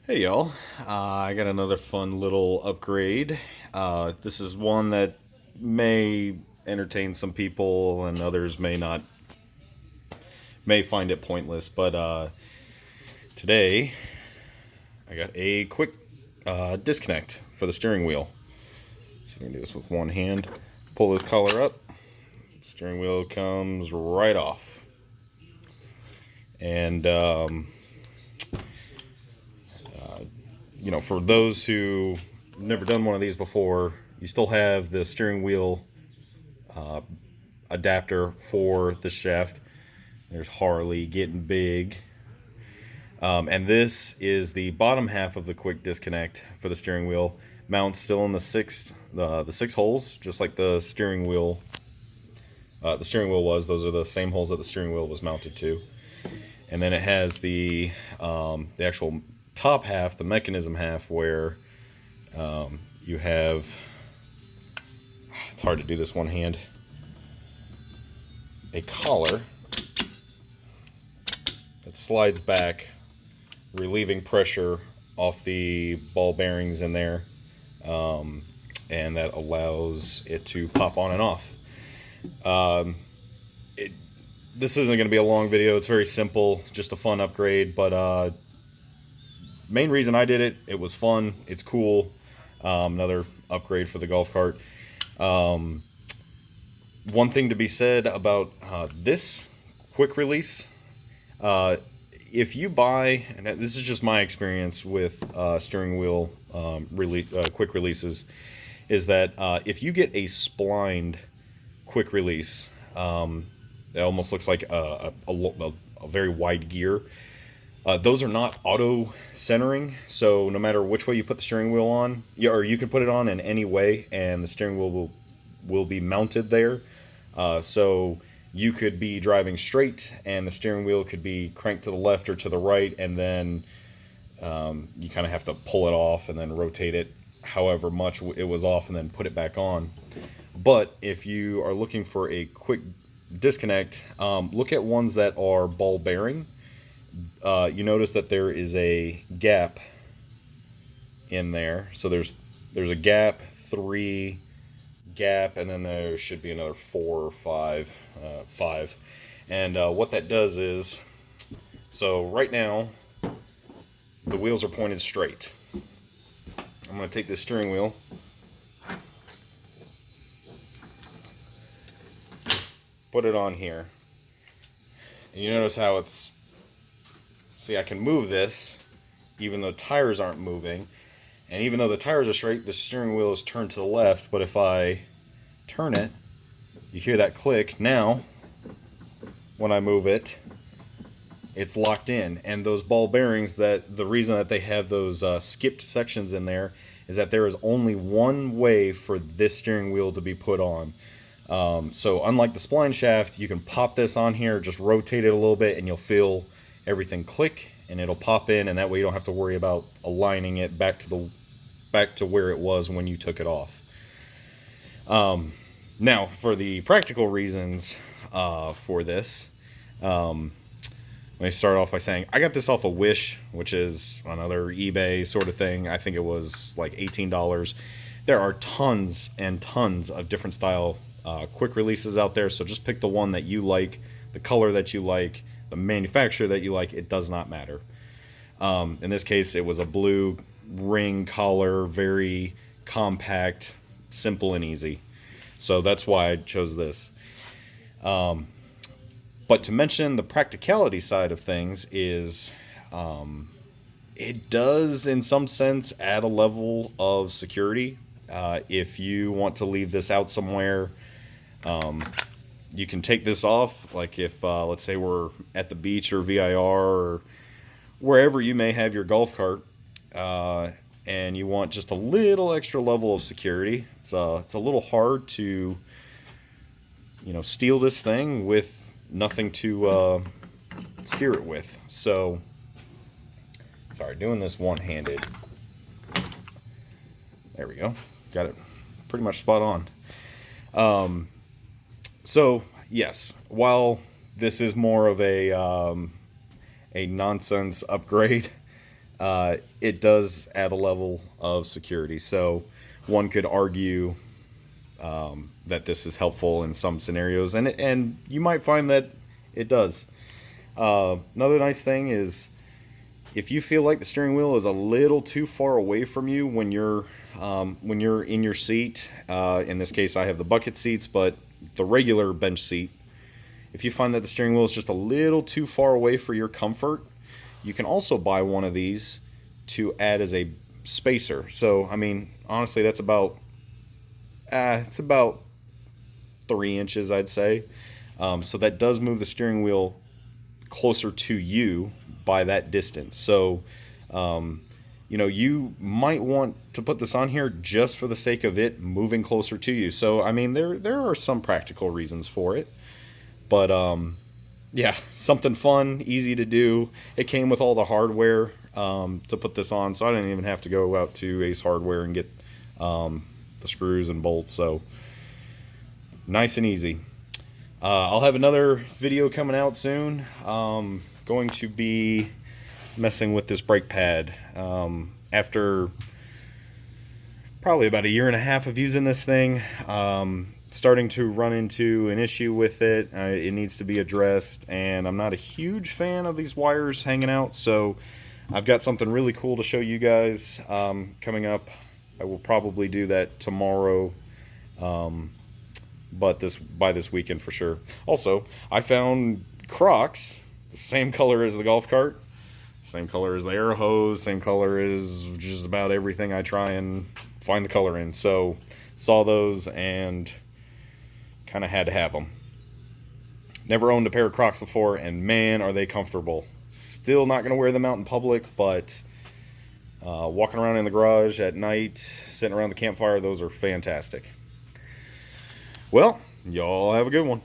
Hey y'all, I got another fun little upgrade. This is one that may entertain some people and others may not, may find it pointless, but today I got a quick disconnect for the steering wheel. So you can do this with one hand. Pull this collar up, steering wheel comes right off. And you know, for those who never done one of these before, you still have the steering wheel adapter for the shaft. There's Harley getting big. And this is the bottom half of the quick disconnect for the steering wheel. Mounts still in the six holes, just like the steering wheel. The steering wheel was. Those are the same holes that the steering wheel was mounted to. And then it has the actual top half, the mechanism half, where you have. It's hard to do this one hand. A collar that slides back, relieving pressure off the ball bearings in there, and that allows it to pop on and off. This isn't going to be a long video. It's very simple, just a fun upgrade, but main reason I did it, it was fun, it's cool. Another upgrade for the golf cart. One thing to be said about this quick release, if you buy, and this is just my experience with steering wheel quick releases, is that if you get a splined quick release, it almost looks like a very wide gear. Those are not auto centering, so no matter which way you put the steering wheel on, or you can put it on in any way, and the steering wheel will be mounted there. So you could be driving straight, and the steering wheel could be cranked to the left or to the right, and then you kind of have to pull it off and then rotate it however much it was off, and then put it back on. But if you are looking for a quick disconnect, look at ones that are ball bearing. You notice that there is a gap in there. So there's a gap, 3 gap, and then there should be another 4 or 5. And what that does is, so right now the wheels are pointed straight. I'm going to take this steering wheel, put it on here, and you notice how it's, see, I can move this even though tires aren't moving, and even though the tires are straight, the steering wheel is turned to the left. But if I turn it, you hear that click. Now when I move it, it's locked in. And those ball bearings, that the reason that they have those skipped sections in there is that there is only one way for this steering wheel to be put on. So unlike the spline shaft, you can pop this on here, just rotate it a little bit, and you'll feel everything click, and it'll pop in, and that way you don't have to worry about aligning it back to where it was when you took it off. Now, for the practical reasons for this, let me start off by saying I got this off of Wish, which is another eBay sort of thing. I think it was like $18. There are tons and tons of different style quick releases out there, so just pick the one that you like, the color that you like, the manufacturer that you like. It does not matter. In this case, it was a blue ring collar, very compact, simple and easy. So that's why I chose this. But to mention the practicality side of things is, it does in some sense add a level of security. If you want to leave this out somewhere, you can take this off. Like if let's say we're at the beach or VIR or wherever you may have your golf cart, and you want just a little extra level of security. It's a little hard to, you know, steal this thing with nothing to steer it with. So sorry, doing this one-handed. There we go, got it pretty much spot on. So yes, while this is more of a nonsense upgrade, it does add a level of security. So one could argue that this is helpful in some scenarios, and you might find that it does. Another nice thing is if you feel like the steering wheel is a little too far away from you when you're in your seat. In this case, I have the bucket seats, but the regular bench seat. If you find that the steering wheel is just a little too far away for your comfort, you can also buy one of these to add as a spacer. So, I mean, honestly, that's about it's about 3 inches, I'd say. So that does move the steering wheel closer to you by that distance. So, you know, you might want to put this on here just for the sake of it moving closer to you. So, I mean, there are some practical reasons for it. But, yeah, something fun, easy to do. It came with all the hardware to put this on, so I didn't even have to go out to Ace Hardware and get the screws and bolts. So, nice and easy. I'll have another video coming out soon. Going to be messing with this brake pad. After probably about 1.5 years of using this thing, starting to run into an issue with it. It needs to be addressed, and I'm not a huge fan of these wires hanging out, so I've got something really cool to show you guys coming up. I will probably do that tomorrow, but by this weekend for sure. Also, I found Crocs, the same color as the golf cart, same color as the air hose, same color as just about everything I try and find the color in. So, saw those and kind of had to have them. Never owned a pair of Crocs before, and man, are they comfortable. Still not going to wear them out in public, but walking around in the garage at night, sitting around the campfire, those are fantastic. Well, y'all have a good one.